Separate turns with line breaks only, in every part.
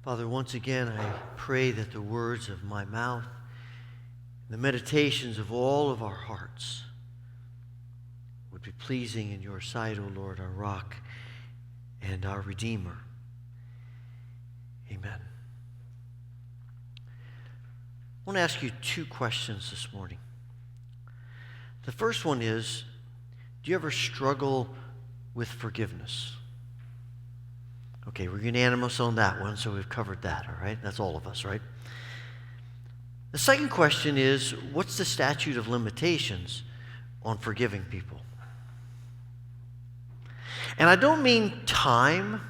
Father, once again, I pray that the words of my mouth, the meditations of all of our hearts would be pleasing in your sight, O Lord, our rock and our Redeemer. Amen. I want to ask you two questions this morning. The first one is, do you ever struggle with forgiveness? Okay, we're unanimous on that one, so we've covered that, all right? That's all of us, right? The second question is, what's the statute of limitations on forgiving people? And I don't mean time,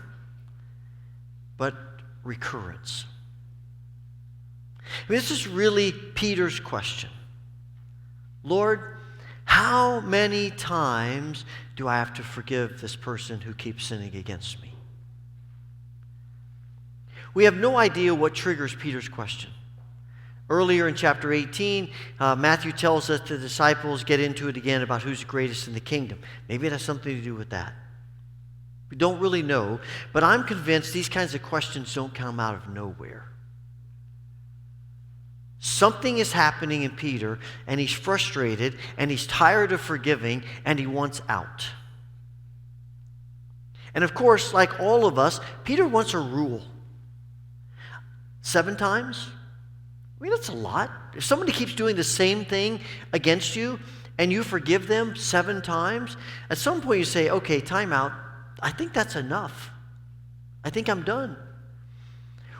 but recurrence. I mean, this is really Peter's question. Lord, how many times do I have to forgive this person who keeps sinning against me? We have no idea what triggers Peter's question. Earlier in chapter 18, Matthew tells us the disciples get into it again about who's the greatest in the kingdom. Maybe it has something to do with that. We don't really know, but I'm convinced these kinds of questions don't come out of nowhere. Something is happening in Peter, and he's frustrated, and he's tired of forgiving, and he wants out. And of course, like all of us, Peter wants a rule. 7 times? I mean, that's a lot. If somebody keeps doing the same thing against you and you forgive them 7 times, at some point you say, okay, time out. I think that's enough. I think I'm done.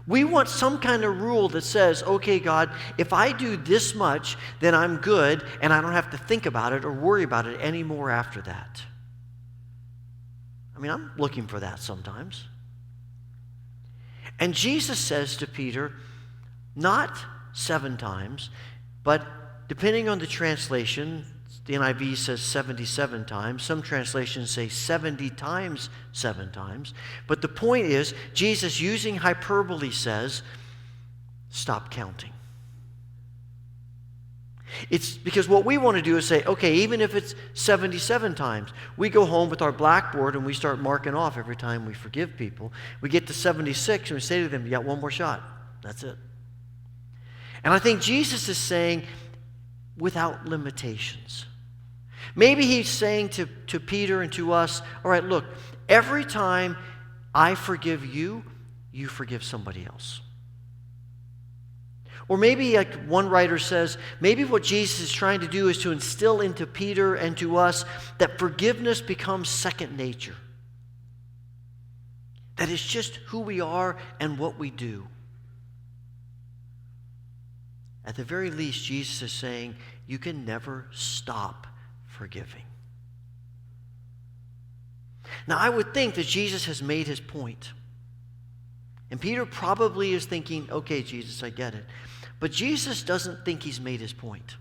We want some kind of rule that says, okay, God, if I do this much, then I'm good and I don't have to think about it or worry about it anymore after that. I mean, I'm looking for that sometimes. And Jesus says to Peter, not 7 times, but depending on the translation, the NIV says 77 times. Some translations say 70 times 7 times. But the point is, Jesus, using hyperbole, says, stop counting. It's because what we want to do is say, okay, even if it's 77 times, we go home with our blackboard and we start marking off every time we forgive people. We get to 76 and we say to them, you got one more shot. That's it. And I think Jesus is saying, without limitations. Maybe he's saying to Peter and to us, all right, look, every time I forgive you, you forgive somebody else. Or maybe, like one writer says, maybe what Jesus is trying to do is to instill into Peter and to us that forgiveness becomes second nature. That it's just who we are and what we do. At the very least, Jesus is saying, you can never stop forgiving. Now, I would think that Jesus has made his point. And Peter probably is thinking, okay, Jesus, I get it. But Jesus doesn't think he's made his point.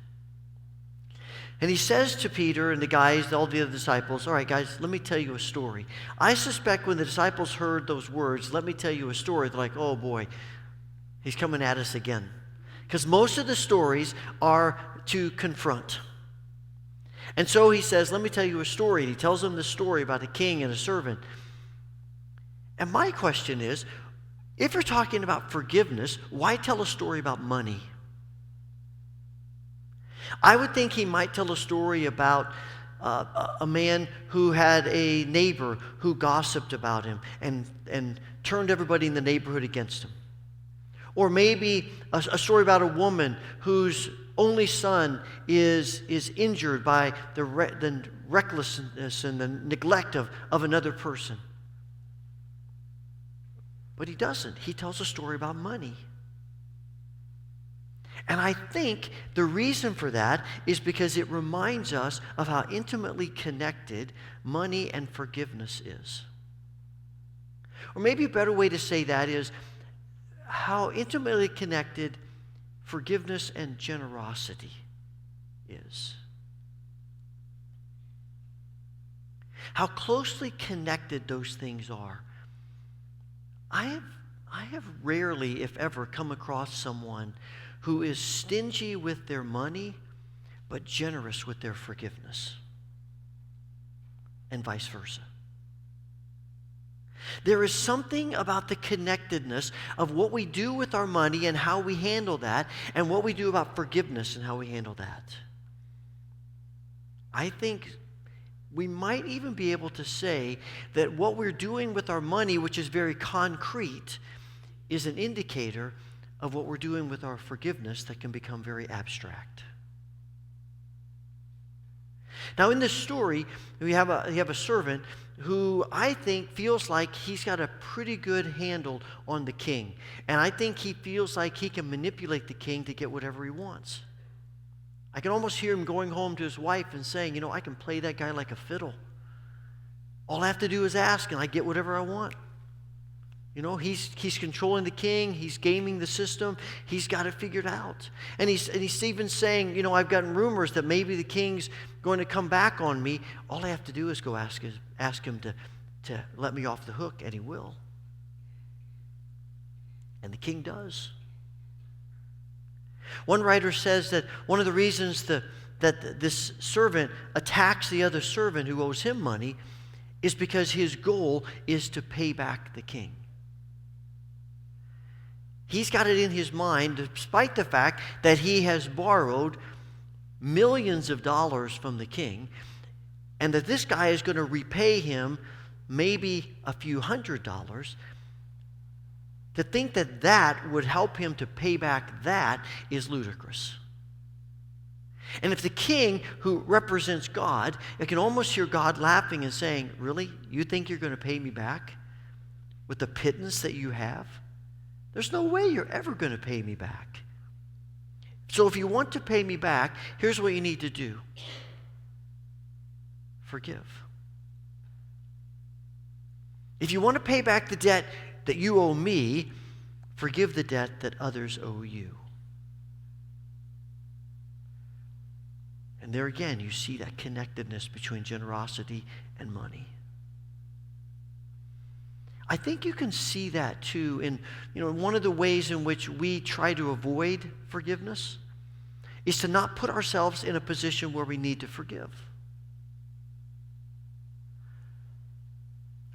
And he says to Peter and the guys, all the other disciples, all right, guys, let me tell you a story. I suspect when the disciples heard those words, let me tell you a story, they're like, oh boy, he's coming at us again. Because most of the stories are to confront. And so he says, let me tell you a story. And he tells them the story about a king and a servant. And my question is, if you're talking about forgiveness, why tell a story about money? I would think he might tell a story about a man who had a neighbor who gossiped about him and turned everybody in the neighborhood against him. Or maybe a story about a woman whose only son is injured by the recklessness and the neglect of another person. But he doesn't. He tells a story about money. And I think the reason for that is because it reminds us of how intimately connected money and forgiveness is. Or maybe a better way to say that is how intimately connected forgiveness and generosity is. How closely connected those things are. I have rarely, if ever, come across someone who is stingy with their money but generous with their forgiveness, and vice versa. There is something about the connectedness of what we do with our money and how we handle that, and what we do about forgiveness and how we handle that. I think we might even be able to say that what we're doing with our money, which is very concrete, is an indicator of what we're doing with our forgiveness that can become very abstract. Now, in this story, we have a servant who I think feels like he's got a pretty good handle on the king. And I think he feels like he can manipulate the king to get whatever he wants. I can almost hear him going home to his wife and saying, I can play that guy like a fiddle. All I have to do is ask, and I get whatever I want. He's controlling the king. He's gaming the system. He's got it figured out. And he's even saying, I've gotten rumors that maybe the king's going to come back on me. All I have to do is go ask him to let me off the hook, and he will. And the king does. One writer says that one of the reasons that this servant attacks the other servant who owes him money is because his goal is to pay back the king. He's got it in his mind, despite the fact that he has borrowed millions of dollars from the king, and that this guy is going to repay him maybe a few $100s. To think that that would help him to pay back that is ludicrous. And if the king, who represents God, I can almost hear God laughing and saying, really? You think you're going to pay me back with the pittance that you have? There's no way you're ever going to pay me back. So if you want to pay me back, here's what you need to do. Forgive. If you want to pay back the debt that you owe me, forgive the debt that others owe you. And there again, you see that connectedness between generosity and money. I think you can see that too in, one of the ways in which we try to avoid forgiveness is to not put ourselves in a position where we need to forgive.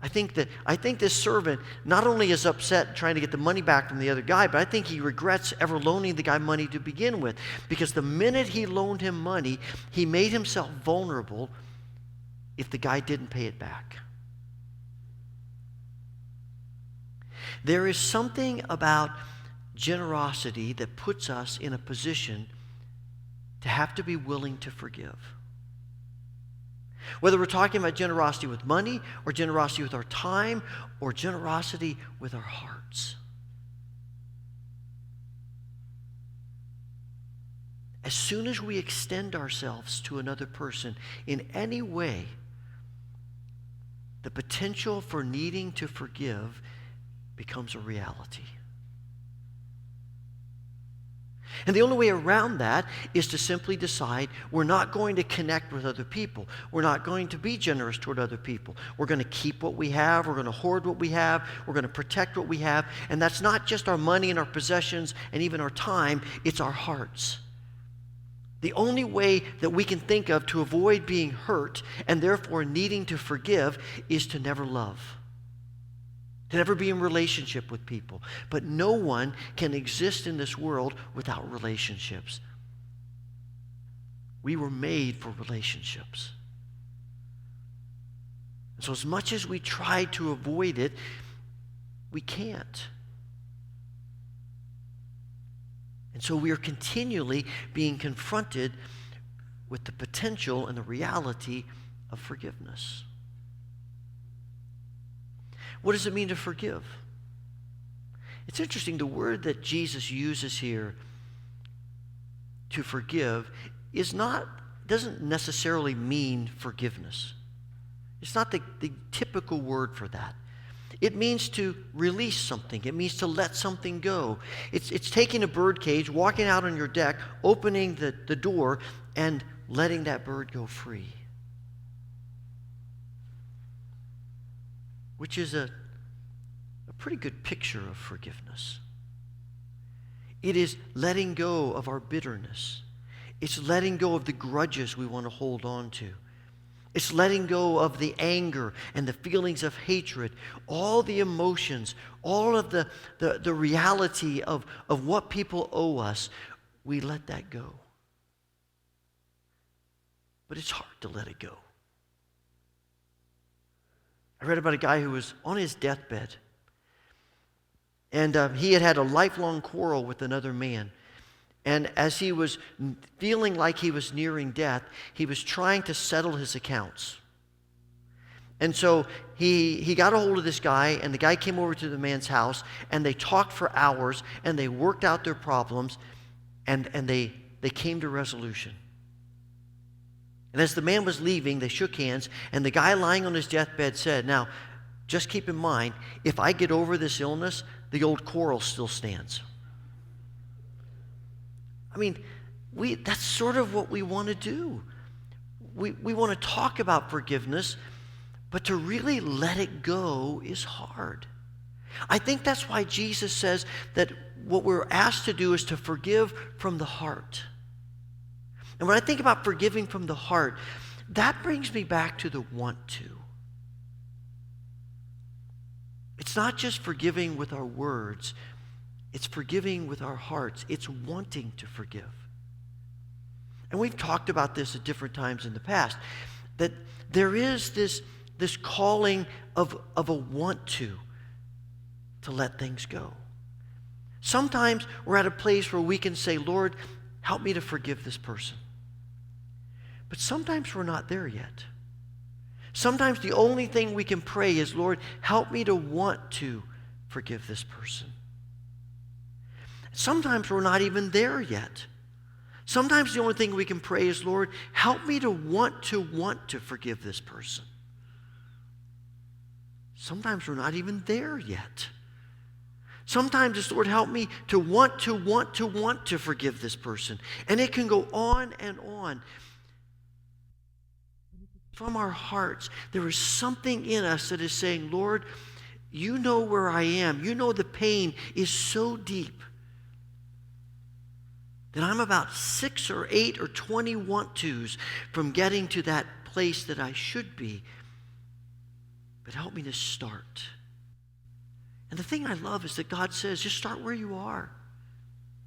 I think this servant not only is upset trying to get the money back from the other guy, but I think he regrets ever loaning the guy money to begin with, because the minute he loaned him money, he made himself vulnerable if the guy didn't pay it back. There is something about generosity that puts us in a position to have to be willing to forgive. Whether we're talking about generosity with money, or generosity with our time, or generosity with our hearts. As soon as we extend ourselves to another person in any way, the potential for needing to forgive becomes a reality. And the only way around that is to simply decide we're not going to connect with other people. We're not going to be generous toward other people. We're going to keep what we have. We're going to hoard what we have. We're going to protect what we have. And that's not just our money and our possessions and even our time. It's our hearts. The only way that we can think of to avoid being hurt and therefore needing to forgive is to never love. To never be in relationship with people. But no one can exist in this world without relationships. We were made for relationships. So as much as we try to avoid it, we can't. And so we are continually being confronted with the potential and the reality of forgiveness. What does it mean to forgive? It's interesting, the word that Jesus uses here to forgive doesn't necessarily mean forgiveness. It's not the typical word for that. It means to release something. It means to let something go. It's taking a bird cage, walking out on your deck, opening the door, and letting that bird go free. Which is a pretty good picture of forgiveness. It is letting go of our bitterness. It's letting go of the grudges we want to hold on to. It's letting go of the anger and the feelings of hatred, all the emotions, all of the reality of what people owe us. We let that go. But it's hard to let it go. I read about a guy who was on his deathbed. And he had a lifelong quarrel with another man. And as he was feeling like he was nearing death, he was trying to settle his accounts. And so he got a hold of this guy, and the guy came over to the man's house, and they talked for hours, and they worked out their problems, and they came to resolution. And as the man was leaving, they shook hands, and the guy lying on his deathbed said, "Now, just keep in mind, if I get over this illness, the old quarrel still stands." I mean, that's sort of what we want to do. We want to talk about forgiveness, but to really let it go is hard. I think that's why Jesus says that what we're asked to do is to forgive from the heart. And when I think about forgiving from the heart, that brings me back to the want to. It's not just forgiving with our words, it's forgiving with our hearts. It's wanting to forgive. And we've talked about this at different times in the past, that there is this calling of a want to let things go. Sometimes we're at a place where we can say, "Lord, help me to forgive this person." But sometimes we're not there yet. Sometimes the only thing we can pray is, "Lord, help me to want to forgive this person." Sometimes we're not even there yet. Sometimes the only thing we can pray is, "Lord, help me to want to forgive this person." Sometimes we're not even there yet. Sometimes it's, "Lord, help me to want to forgive this person." And it can go on and on. From our hearts, there is something in us that is saying, "Lord, you know where I am. You know the pain is so deep that I'm about 6 or 8 or 20 want-tos from getting to that place that I should be. But help me to start." And the thing I love is that God says, just start where you are.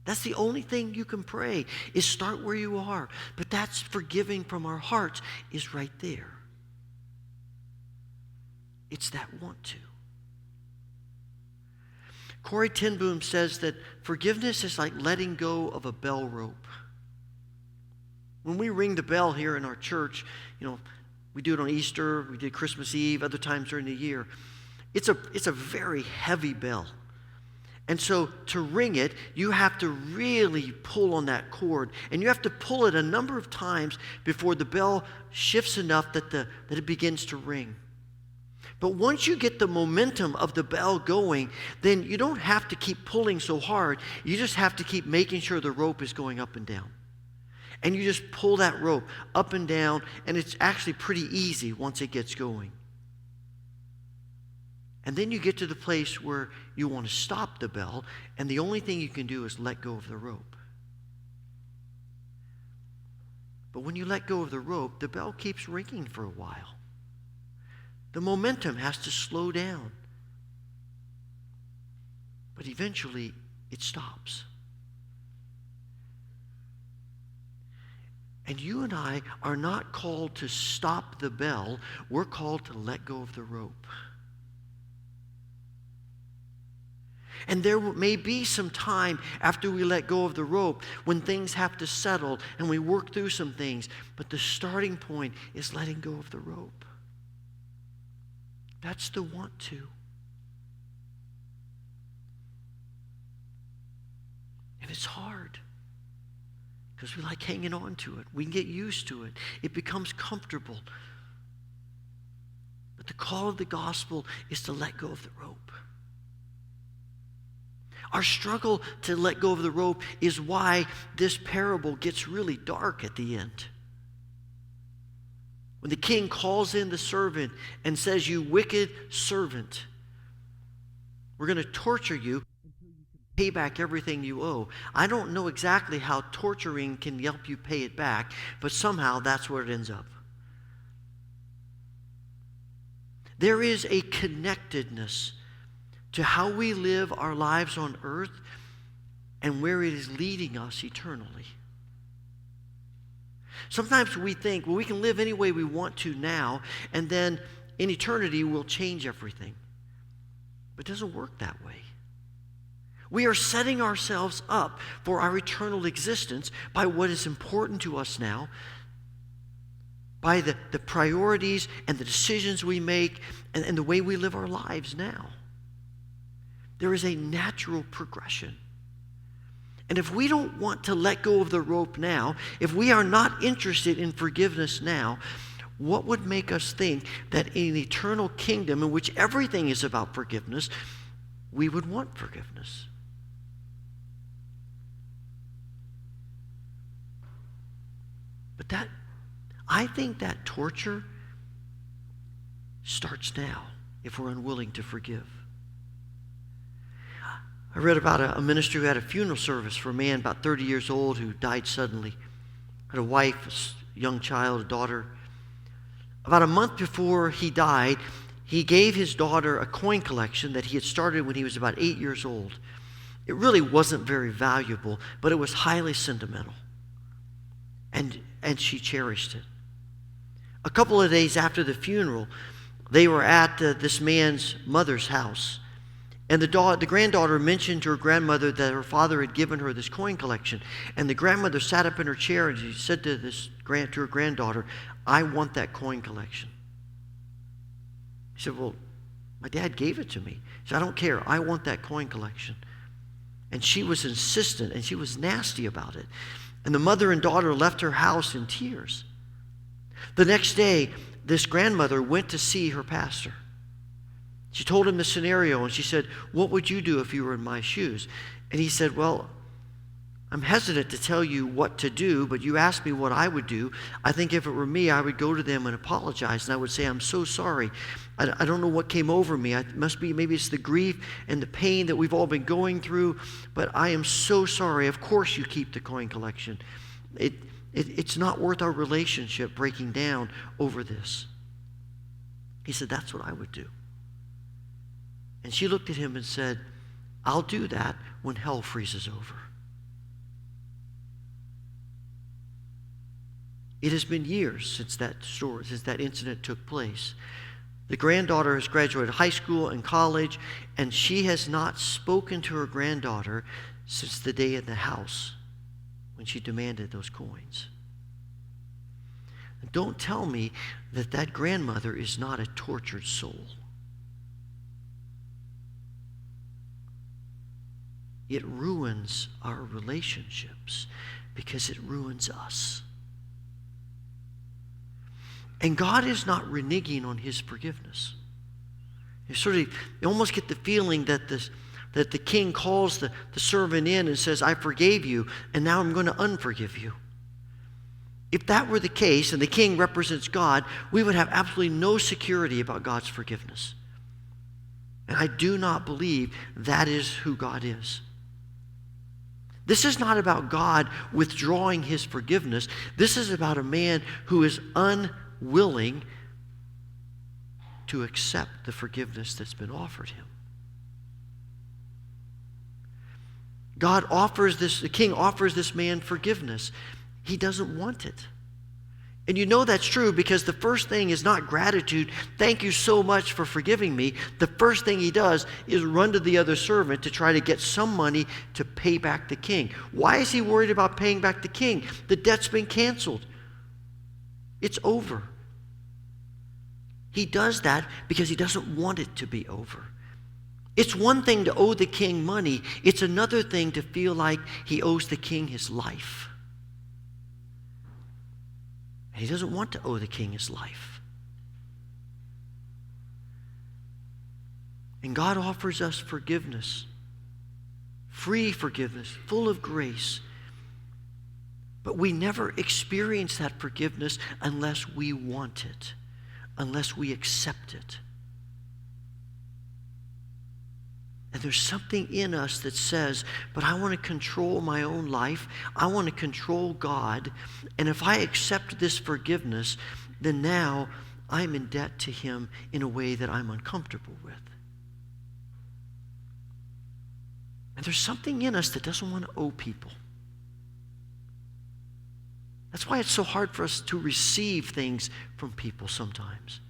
That's the only thing you can pray, is start where you are. But that's forgiving from our hearts is right there. It's that want to. Corrie ten Boom says that forgiveness is like letting go of a bell rope. When we ring the bell here in our church, we do it on Easter, we did Christmas Eve, other times during the year. It's a very heavy bell. And so to ring it, you have to really pull on that cord. And you have to pull it a number of times before the bell shifts enough that it begins to ring. But once you get the momentum of the bell going, then you don't have to keep pulling so hard. You just have to keep making sure the rope is going up and down. And you just pull that rope up and down, and it's actually pretty easy once it gets going. And then you get to the place where you want to stop the bell, and the only thing you can do is let go of the rope. But when you let go of the rope, the bell keeps ringing for a while. The momentum has to slow down. But eventually, it stops. And you and I are not called to stop the bell. We're called to let go of the rope. And there may be some time after we let go of the rope when things have to settle and we work through some things. But the starting point is letting go of the rope. That's the want to. And it's hard because we like hanging on to it. We can get used to it. It becomes comfortable. But the call of the gospel is to let go of the rope. Our struggle to let go of the rope is why this parable gets really dark at the end. When the king calls in the servant and says, "You wicked servant, we're going to torture you until you can pay back everything you owe." I don't know exactly how torturing can help you pay it back, but somehow that's where it ends up. There is a connectedness to how we live our lives on earth and where it is leading us eternally. Sometimes we think, well, we can live any way we want to now, and then in eternity we'll change everything. But it doesn't work that way. We are setting ourselves up for our eternal existence by what is important to us now, by the priorities and the decisions we make and the way we live our lives now. There is a natural progression. And if we don't want to let go of the rope now, if we are not interested in forgiveness now, what would make us think that in an eternal kingdom in which everything is about forgiveness, we would want forgiveness? But I think that torture starts now if we're unwilling to forgive. I read about a minister who had a funeral service for a man about 30 years old who died suddenly. Had a wife, a young child, a daughter. About a month before he died, he gave his daughter a coin collection that he had started when he was about 8 years old. It really wasn't very valuable, but it was highly sentimental. And she cherished it. A couple of days after the funeral, they were at this man's mother's house. And the granddaughter mentioned to her grandmother that her father had given her this coin collection. And the grandmother sat up in her chair and she said to her granddaughter, "I want that coin collection." She said, "Well, my dad gave it to me." She said, "I don't care. I want that coin collection." And she was insistent and she was nasty about it. And the mother and daughter left her house in tears. The next day, this grandmother went to see her pastor. She told him the scenario, and she said, "What would you do if you were in my shoes?" And he said, "Well, I'm hesitant to tell you what to do, but you asked me what I would do. I think if it were me, I would go to them and apologize, and I would say, 'I'm so sorry. I don't know what came over me. Maybe it's the grief and the pain that we've all been going through, but I am so sorry. Of course you keep the coin collection. It's not worth our relationship breaking down over this.'" He said, "That's what I would do." And she looked at him and said, "I'll do that when hell freezes over." It has been years since that incident took place. The granddaughter has graduated high school and college, and she has not spoken to her granddaughter since the day in the house when she demanded those coins. And don't tell me that grandmother is not a tortured soul. It ruins our relationships because it ruins us. And God is not reneging on his forgiveness. You almost get the feeling that the king calls the servant in and says, "I forgave you, and now I'm going to unforgive you." If that were the case, and the king represents God, we would have absolutely no security about God's forgiveness. And I do not believe that is who God is. This is not about God withdrawing his forgiveness. This is about a man who is unwilling to accept the forgiveness that's been offered him. The king offers this man forgiveness. He doesn't want it. And you know that's true because the first thing is not gratitude. "Thank you so much for forgiving me." The first thing he does is run to the other servant to try to get some money to pay back the king. Why is he worried about paying back the king? The debt's been canceled. It's over. He does that because he doesn't want it to be over. It's one thing to owe the king money. It's another thing to feel like he owes the king his life. And he doesn't want to owe the king his life. And God offers us forgiveness, free forgiveness, full of grace. But we never experience that forgiveness unless we want it, unless we accept it. And there's something in us that says, but I want to control my own life. I want to control God. And if I accept this forgiveness, then now I'm in debt to him in a way that I'm uncomfortable with. And there's something in us that doesn't want to owe people. That's why it's so hard for us to receive things from people sometimes.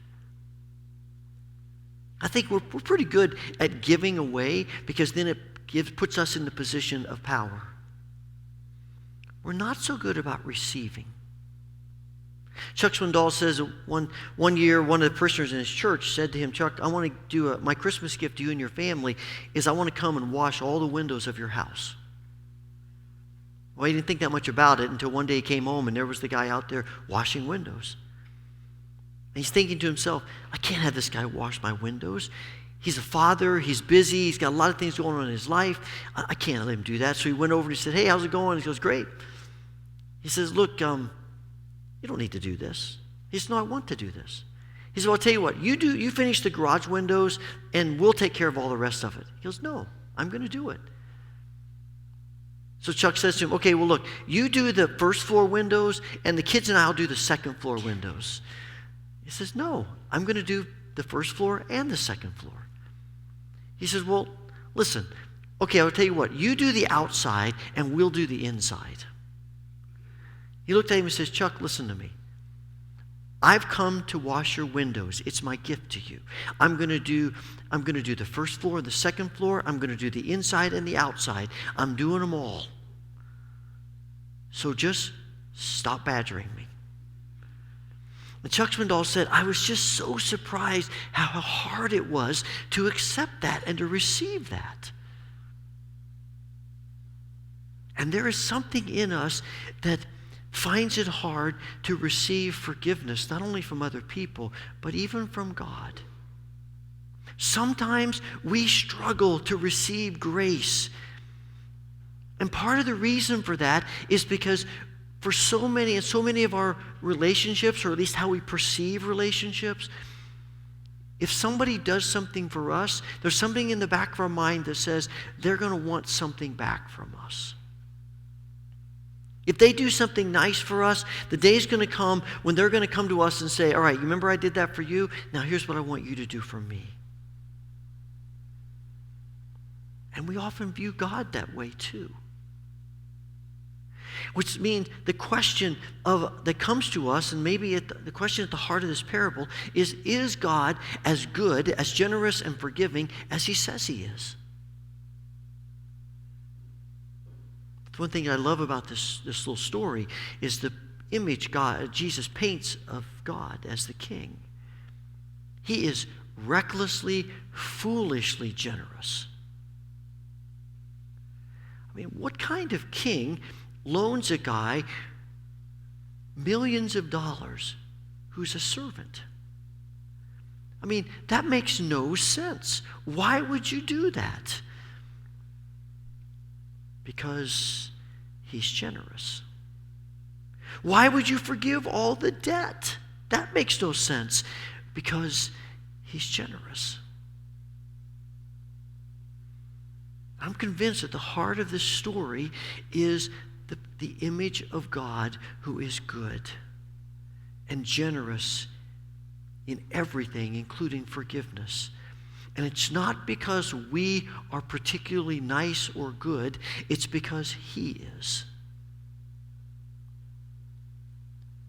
I think we're pretty good at giving away because then it puts us in the position of power. We're not so good about receiving. Chuck Swindoll says one year, one of the parishioners in his church said to him, Chuck, I want to do my Christmas gift to you and your family is I want to come and wash all the windows of your house. Well, he didn't think that much about it until one day he came home and there was the guy out there washing windows. And he's thinking to himself, I can't have this guy wash my windows. He's a father, he's busy, he's got a lot of things going on in his life. I can't let him do that. So he went over and he said, hey, how's it going? He goes, great. He says, look, you don't need to do this. He says, no, I want to do this. He said, well, I'll tell you what, you finish the garage windows and we'll take care of all the rest of it. He goes, no, I'm going to do it. So Chuck says to him, okay, well, look, you do the first floor windows and the kids and I will do the second floor windows. He says, no, I'm going to do the first floor and the second floor. He says, well, listen, okay, I'll tell you what, you do the outside and we'll do the inside. He looked at him and says, Chuck, listen to me. I've come to wash your windows. It's my gift to you. I'm going to do the first floor and the second floor. I'm going to do the inside and the outside. I'm doing them all. So just stop badgering me. And Chuck Swindoll said, I was just so surprised how hard it was to accept that and to receive that. And there is something in us that finds it hard to receive forgiveness, not only from other people, but even from God. Sometimes we struggle to receive grace. And part of the reason for that is because for so many of our relationships, or at least how we perceive relationships, if somebody does something for us, there's something in the back of our mind that says they're going to want something back from us. If they do something nice for us, the day's going to come when they're going to come to us and say, all right, you remember I did that for you? Now here's what I want you to do for me. And we often view God that way too. Which means the question that comes to us, and maybe the question at the heart of this parable, is God as good, as generous and forgiving as he says he is? One thing I love about this little story is the image Jesus paints of God as the king. He is recklessly, foolishly generous. I mean, what kind of king loans a guy millions of dollars who's a servant? I mean, that makes no sense. Why would you do that? Because he's generous. Why would you forgive all the debt? That makes no sense. Because he's generous. I'm convinced that the heart of this story is the image of God who is good and generous in everything, including forgiveness. And it's not because we are particularly nice or good. It's because he is.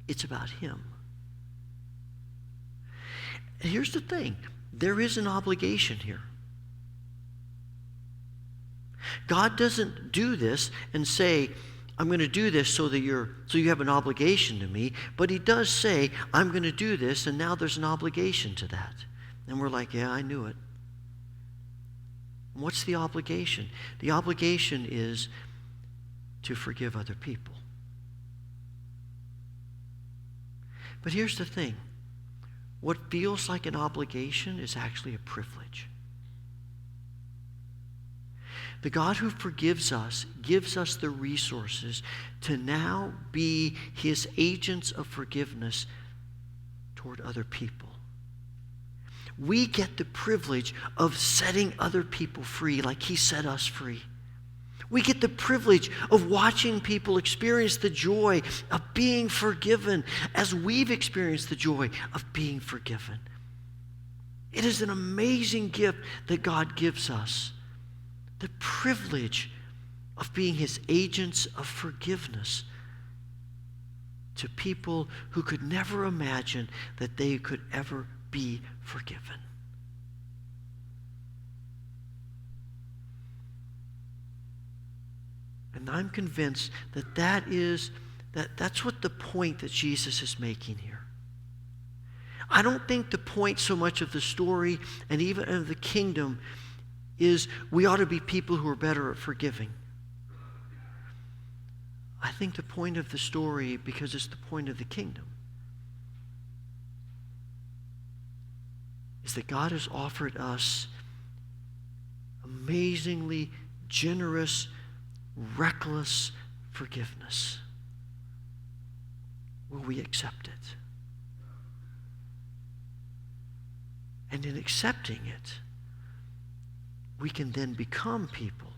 It's about him. And here's the thing. There is an obligation here. God doesn't do this and say, I'm going to do this so you have an obligation to me. But he does say, I'm going to do this, and now there's an obligation to that. And we're like, yeah, I knew it. What's the obligation? The obligation is to forgive other people. But here's the thing. What feels like an obligation is actually a privilege. The God who forgives us gives us the resources to now be his agents of forgiveness toward other people. We get the privilege of setting other people free like he set us free. We get the privilege of watching people experience the joy of being forgiven as we've experienced the joy of being forgiven. It is an amazing gift that God gives us. The privilege of being his agents of forgiveness to people who could never imagine that they could ever be forgiven. And I'm convinced that that's what the point that Jesus is making here. I don't think the point so much of the story and even of the kingdom is we ought to be people who are better at forgiving. I think the point of the story, because it's the point of the kingdom, is that God has offered us amazingly generous, reckless forgiveness. Will we accept it? And in accepting it, we can then become people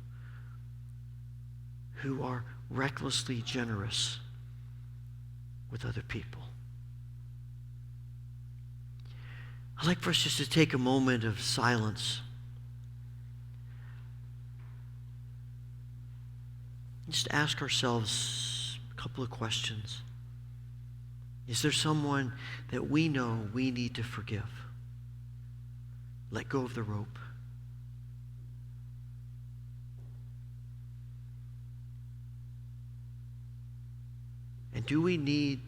who are recklessly generous with other people. I'd like for us just to take a moment of silence. Just ask ourselves a couple of questions. Is there someone that we know we need to forgive? Let go of the rope. And do we need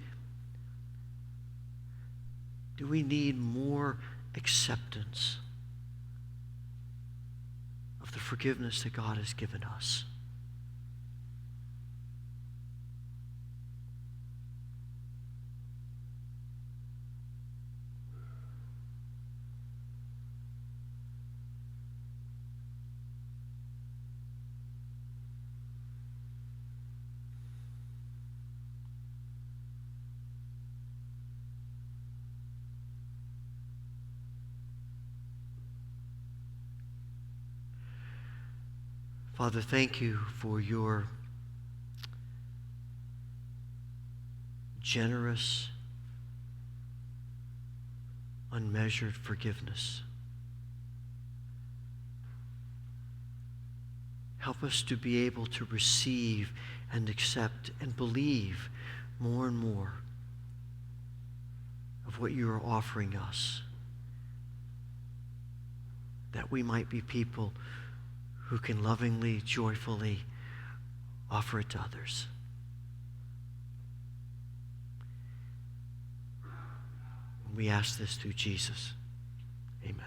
more acceptance of the forgiveness that God has given us? Father, thank you for your generous, unmeasured forgiveness. Help us to be able to receive and accept and believe more and more of what you are offering us, that we might be people who can lovingly, joyfully offer it to others. We ask this through Jesus. Amen.